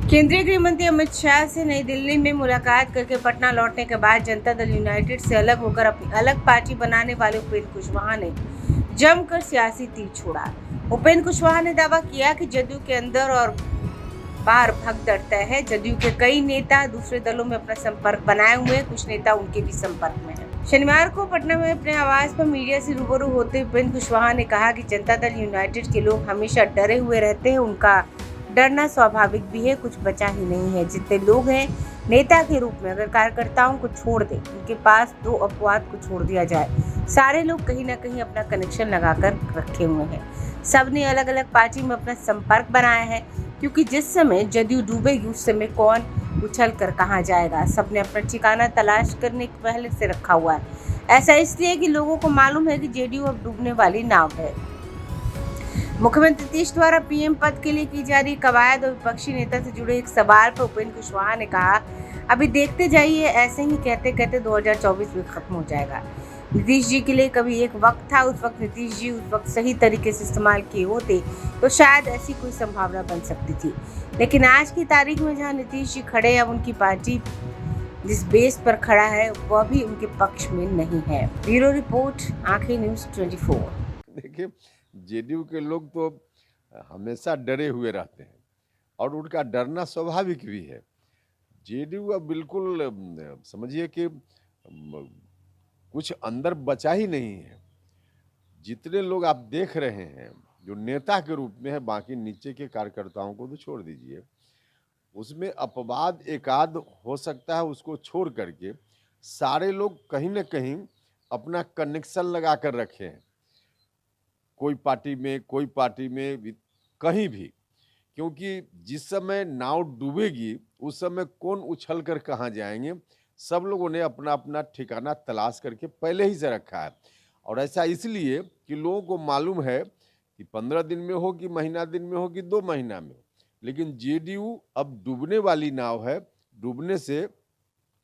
केंद्रीय गृह मंत्री अमित शाह से नई दिल्ली में मुलाकात करके पटना लौटने के बाद जनता दल यूनाइटेड से अलग होकर अपनी अलग पार्टी बनाने वाले उपेंद्र कुशवाहा ने जमकर सियासी तीर छोड़ा। उपेंद्र कुशवाहा ने दावा किया कि जदयू के अंदर और बाहर भगदड़ तय है। जदयू के कई नेता दूसरे दलों में अपना संपर्क बनाए हुए हैं, कुछ नेता उनके भी संपर्क में हैं। शनिवार को पटना में अपने आवास पर मीडिया से रूबरू होते उपेंद्र कुशवाहा ने कहा कि जनता दल यूनाइटेड के लोग हमेशा डरे हुए रहते हैं। उनका डरना स्वाभाविक भी है, कुछ बचा ही नहीं है। जितने लोग हैं नेता के रूप में, अगर कार्यकर्ताओं को छोड़ दे, उनके पास दो अपवाद को छोड़ दिया जाए, सारे लोग कहीं ना कहीं अपना कनेक्शन लगाकर रखे हुए हैं। सब ने अलग अलग पार्टी में अपना संपर्क बनाया है, क्योंकि जिस समय जदयू डूबेगी उस समय कौन उछल कर कहाँ जाएगा। सबने अपना ठिकाना तलाश करने पहले से रखा हुआ है। ऐसा इसलिए कि लोगों को मालूम है कि जेडीयू अब डूबने वाली नाव है। मुख्यमंत्री नीतीश द्वारा पीएम पद के लिए की जा रही कवायद और विपक्षी नेता से जुड़े एक सवाल पर उपेंद्र कुशवाहा ने कहा, अभी देखते जाइए, ऐसे ही कहते कहते 2024 भी खत्म हो जाएगा। नीतीश जी के लिए कभी एक वक्त था, उस वक्त नीतीश जी उस वक्त सही तरीके से इस्तेमाल किए होते तो शायद ऐसी कोई संभावना बन सकती थी। लेकिन आज की तारीख में जहाँ नीतीश जी खड़े, अब उनकी पार्टी जिस बेस पर खड़ा है वह भी उनके पक्ष में नहीं है। ब्यूरो रिपोर्ट, आंखें न्यूज़ 24। देखिए, जेडीयू के लोग तो हमेशा डरे हुए रहते हैं और उनका डरना स्वाभाविक भी है। जेडीयू अब बिल्कुल समझिए कि कुछ अंदर बचा ही नहीं है। जितने लोग आप देख रहे हैं जो नेता के रूप में है, बाकी नीचे के कार्यकर्ताओं को तो छोड़ दीजिए, उसमें अपवाद एकाध हो सकता है, उसको छोड़ करके सारे लोग कहीं ना कहीं अपना कनेक्शन लगा कर रखे हैं, कोई पार्टी में, कोई पार्टी में, कहीं भी। क्योंकि जिस समय नाव डूबेगी उस समय कौन उछल कर कहाँ जाएंगे, सब लोगों ने अपना अपना ठिकाना तलाश करके पहले ही से रखा है। और ऐसा इसलिए कि लोगों को मालूम है कि 15 दिन में हो कि महीना दिन में हो कि 2 महीना में हो, लेकिन जेडीयू अब डूबने वाली नाव है। डूबने से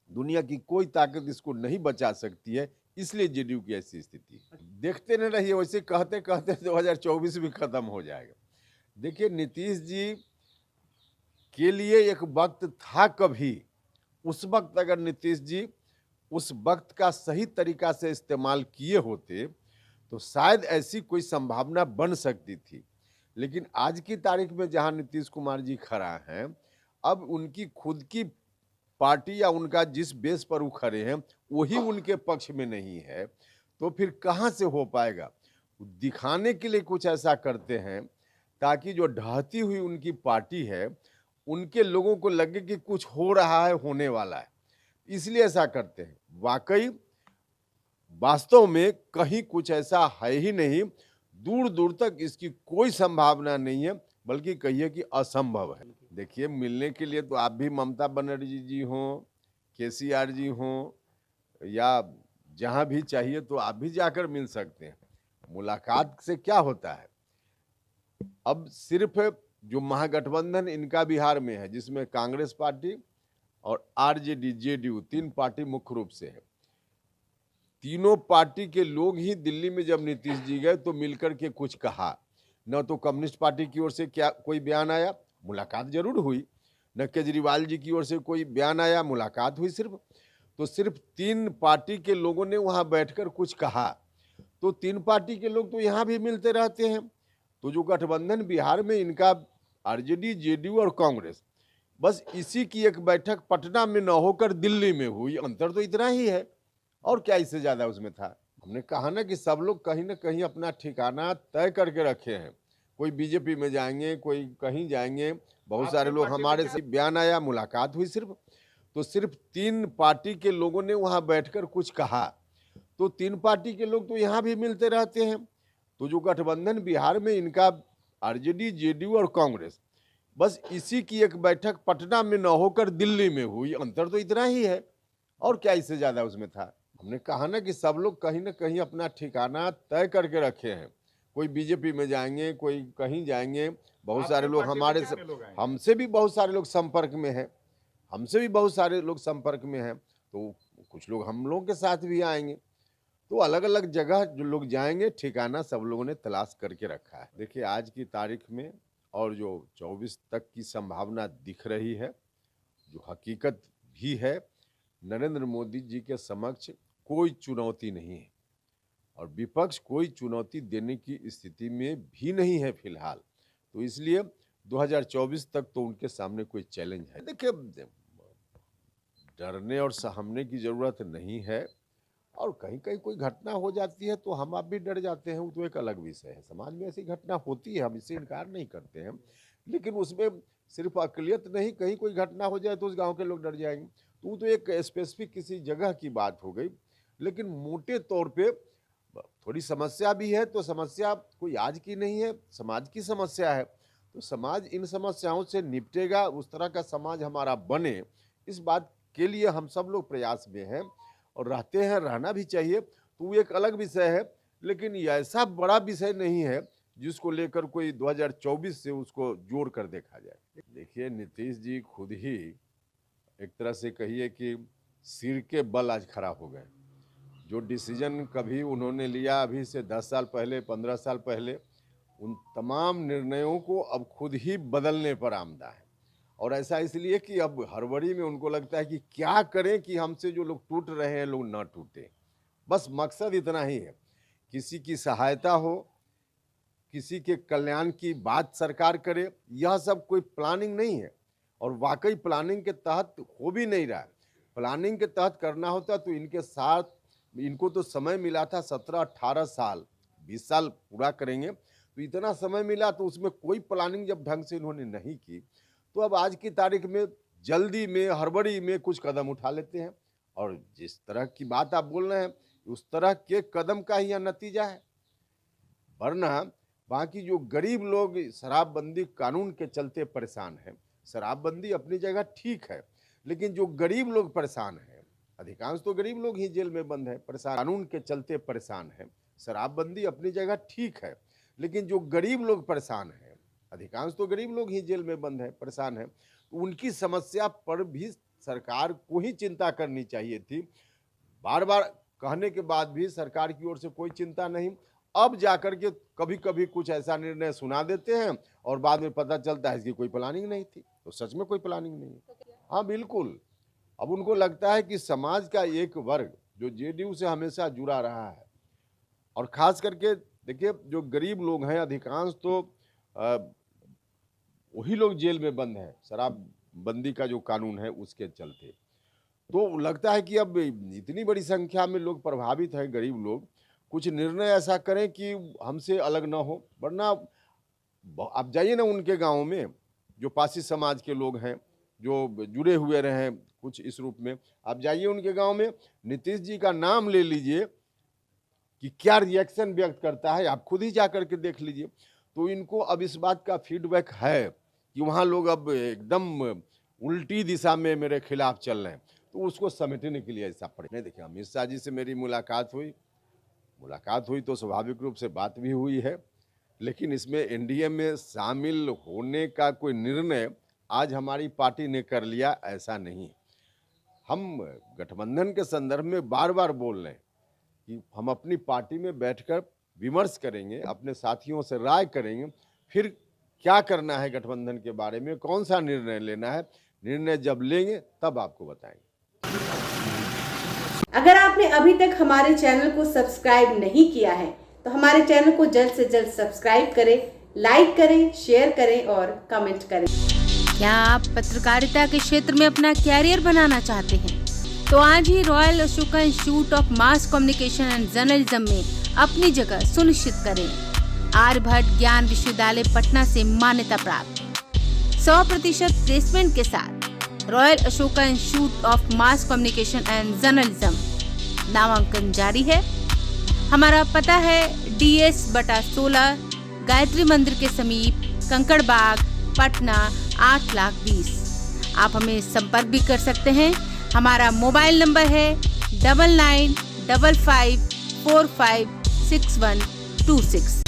दुनिया की कोई ताकत इसको नहीं बचा सकती है, इसलिए जेडीयू की ऐसी स्थिति है। देखते न रहिए, वैसे कहते कहते 2024 भी खत्म हो जाएगा। देखिए, नीतीश जी के लिए एक वक्त था कभी, उस वक्त अगर नीतीश जी उस वक्त का सही तरीका से इस्तेमाल किए होते तो शायद ऐसी कोई संभावना बन सकती थी। लेकिन आज की तारीख में जहां नीतीश कुमार जी खड़ा हैं, अब उनकी खुद की पार्टी या उनका जिस बेस पर वो खड़े हैं वही उनके पक्ष में नहीं है, तो फिर कहाँ से हो पाएगा। दिखाने के लिए कुछ ऐसा करते हैं ताकि जो ढहती हुई उनकी पार्टी है उनके लोगों को लगे कि कुछ हो रहा है, होने वाला है, इसलिए ऐसा करते हैं। वाकई वास्तव में कहीं कुछ ऐसा है ही नहीं, दूर दूर तक इसकी कोई संभावना नहीं है, बल्कि कहिए कि असंभव है। देखिए, मिलने के लिए तो आप भी ममता बनर्जी जी हों, केसीआर जी हों, या जहां भी चाहिए तो आप भी जाकर मिल सकते हैं। मुलाकात से क्या होता है, अब सिर्फ जो महागठबंधन इनका बिहार में है, जिसमें कांग्रेस पार्टी और आरजेडी, जेडीयू, 3 पार्टी मुख्य रूप से है। तीनों पार्टी के लोग ही दिल्ली में जब नीतीश जी गए तो मिलकर के कुछ कहा। न तो कम्युनिस्ट पार्टी की ओर से क्या कोई बयान आया, मुलाकात जरूर हुई। न केजरीवाल जी की ओर से कोई बयान आया, मुलाकात हुई। सिर्फ 3 पार्टी के लोगों ने वहां बैठकर कुछ कहा। तो 3 पार्टी के लोग तो यहाँ भी मिलते रहते हैं। तो जो गठबंधन बिहार में इनका आरजेडी, जेडीयू और कांग्रेस, बस इसी की एक बैठक पटना में न होकर दिल्ली में हुई। अंतर तो इतना ही है, और क्या इससे ज्यादा उसमें था। हमने कहा ना कि सब लोग कहीं ना कहीं अपना ठिकाना तय करके रखे हैं। कोई बीजेपी में जाएंगे, कोई कहीं जाएंगे, बहुत सारे लोग हमारे से बयान आया, मुलाकात हुई। सिर्फ 3 पार्टी के लोगों ने वहां बैठकर कुछ कहा। तो 3 पार्टी के लोग तो यहाँ भी मिलते रहते हैं। तो जो गठबंधन बिहार में इनका आरजेडी, जेडीयू और कांग्रेस, बस इसी की एक बैठक पटना में न होकर दिल्ली में हुई। अंतर तो इतना ही है, और क्या इससे ज्यादा उसमें था। हमने कहा ना कि सब लोग कहीं ना कहीं अपना ठिकाना तय करके रखे हैं। कोई बीजेपी में जाएंगे, कोई कहीं जाएंगे, बहुत सारे लोग हमारे से, हमसे भी बहुत सारे लोग संपर्क में हैं, तो कुछ लोग हम लोगों के साथ भी आएंगे। तो अलग अलग जगह जो लोग जाएंगे, ठिकाना सब लोगों ने तलाश करके रखा है। देखिए, आज की तारीख में और जो 24 तक की संभावना दिख रही है, जो हकीकत भी है, नरेंद्र मोदी जी के समक्ष कोई चुनौती नहीं है और विपक्ष कोई चुनौती देने की स्थिति में भी नहीं है फिलहाल। तो इसलिए 2024 तक तो उनके सामने कोई चैलेंज है। देखिए, डरने और सहमने की जरूरत नहीं है और कहीं कहीं कोई घटना हो जाती है तो हम आप भी डर जाते हैं, वो तो एक अलग विषय है। समाज में ऐसी घटना होती है, हम इससे इनकार नहीं करते हैं, लेकिन उसमें सिर्फ अकलियत नहीं, कहीं कोई घटना हो जाए तो उस गांव के लोग डर जाएंगे, तो वो तो एक स्पेसिफिक किसी जगह की बात हो गई। लेकिन मोटे तौर पे थोड़ी समस्या भी है, तो समस्या कोई आज की नहीं है, समाज की समस्या है। तो समाज इन समस्याओं से निपटेगा, उस तरह का समाज हमारा बने, इस बात के लिए हम सब लोग प्रयास में हैं और रहते हैं, रहना भी चाहिए। तो वो एक अलग विषय है, लेकिन ये ऐसा बड़ा विषय नहीं है जिसको लेकर कोई 2024 से उसको जोड़ कर देखा जाए। देखिए, नीतीश जी खुद ही एक तरह से कहिए कि सिर के बल आज खड़ा हो गए। जो डिसीजन कभी उन्होंने लिया अभी से 10 साल पहले, 15 साल पहले, उन तमाम निर्णयों को अब खुद ही बदलने पर आमदा है। और ऐसा इसलिए कि अब हड़बड़ी में उनको लगता है कि क्या करें कि हमसे जो लोग टूट रहे हैं लोग ना टूटे। बस मकसद इतना ही है, किसी की सहायता हो, किसी के कल्याण की बात सरकार करे, यह सब कोई प्लानिंग नहीं है और वाकई प्लानिंग के तहत हो भी नहीं रहा है। प्लानिंग के तहत करना होता तो इनके साथ, इनको तो समय मिला था 17-18 साल, 20 साल पूरा करेंगे, तो इतना समय मिला, तो उसमें कोई प्लानिंग जब ढंग से इन्होंने नहीं की, तो अब आज की तारीख में जल्दी में, हड़बड़ी में कुछ कदम उठा लेते हैं। और जिस तरह की बात आप बोल रहे हैं, उस तरह के कदम का ही यह नतीजा है। वरना बाकी जो गरीब लोग शराबबंदी कानून के चलते परेशान हैं, शराबबंदी अपनी जगह ठीक है, लेकिन जो गरीब लोग परेशान हैं, अधिकांश तो गरीब लोग ही जेल में बंद है, परेशान, कानून के चलते परेशान है। शराबबंदी अपनी जगह ठीक है, लेकिन जो गरीब लोग परेशान हैं, अधिकांश तो गरीब लोग ही जेल में बंद है, परेशान है, तो उनकी समस्या पर भी सरकार को ही चिंता करनी चाहिए थी। बार बार कहने के बाद भी सरकार की ओर से कोई चिंता नहीं। अब जाकर के कभी कभी कुछ ऐसा निर्णय सुना देते हैं और बाद में पता चलता है इसकी कोई प्लानिंग नहीं थी। तो सच में कोई प्लानिंग नहीं है। हाँ, बिल्कुल। अब उनको लगता है कि समाज का एक वर्ग जो जेडीयू से हमेशा जुड़ा रहा है, और खास करके देखिए, जो गरीब लोग हैं, अधिकांश तो वही लोग जेल में बंद हैं, शराबबंदी का जो कानून है उसके चलते। तो लगता है कि अब इतनी बड़ी संख्या में लोग प्रभावित हैं, गरीब लोग, कुछ निर्णय ऐसा करें कि हमसे अलग ना हो। वरना आप जाइए ना उनके गाँव में, जो पासी समाज के लोग हैं, जो जुड़े हुए रहे कुछ इस रूप में, आप जाइए उनके गांव में, नीतीश जी का नाम ले लीजिए कि क्या रिएक्शन व्यक्त करता है, आप खुद ही जा करके देख लीजिए। तो इनको अब इस बात का फीडबैक है कि वहाँ लोग अब एकदम उल्टी दिशा में मेरे खिलाफ चल रहे हैं, तो उसको समेटने के लिए ऐसा पड़े। नहीं, देखिए, अमित शाह जी से मेरी मुलाकात हुई तो स्वाभाविक रूप से बात भी हुई है, लेकिन इसमें एनडीए में शामिल होने का कोई निर्णय आज हमारी पार्टी ने कर लिया, ऐसा नहीं। हम गठबंधन के संदर्भ में बार बार बोल रहे हैं कि हम अपनी पार्टी में बैठकर विमर्श करेंगे, अपने साथियों से राय करेंगे, फिर क्या करना है गठबंधन के बारे में, कौन सा निर्णय लेना है, निर्णय जब लेंगे तब आपको बताएंगे। अगर आपने अभी तक हमारे चैनल को सब्सक्राइब नहीं किया है तो हमारे चैनल को जल्द से जल्द सब्सक्राइब करें, लाइक करें, शेयर करें और कमेंट करें। क्या आप पत्रकारिता के क्षेत्र में अपना कैरियर बनाना चाहते हैं? तो आज ही royal Ashoka institute of mass communication and journalism में अपनी जगह सुनिश्चित करें। आर्यभट्ट ज्ञान विश्वविद्यालय पटना से मान्यता प्राप्त 100% प्लेसमेंट के साथ royal Ashoka institute of mass communication and journalism नामांकन जारी है। हमारा पता है DS/16 गायत्री मंदिर के समीप, कंकड़बाग, पटना 8,20,000। आप हमें संपर्क भी कर सकते हैं। हमारा मोबाइल नंबर है 9955456126।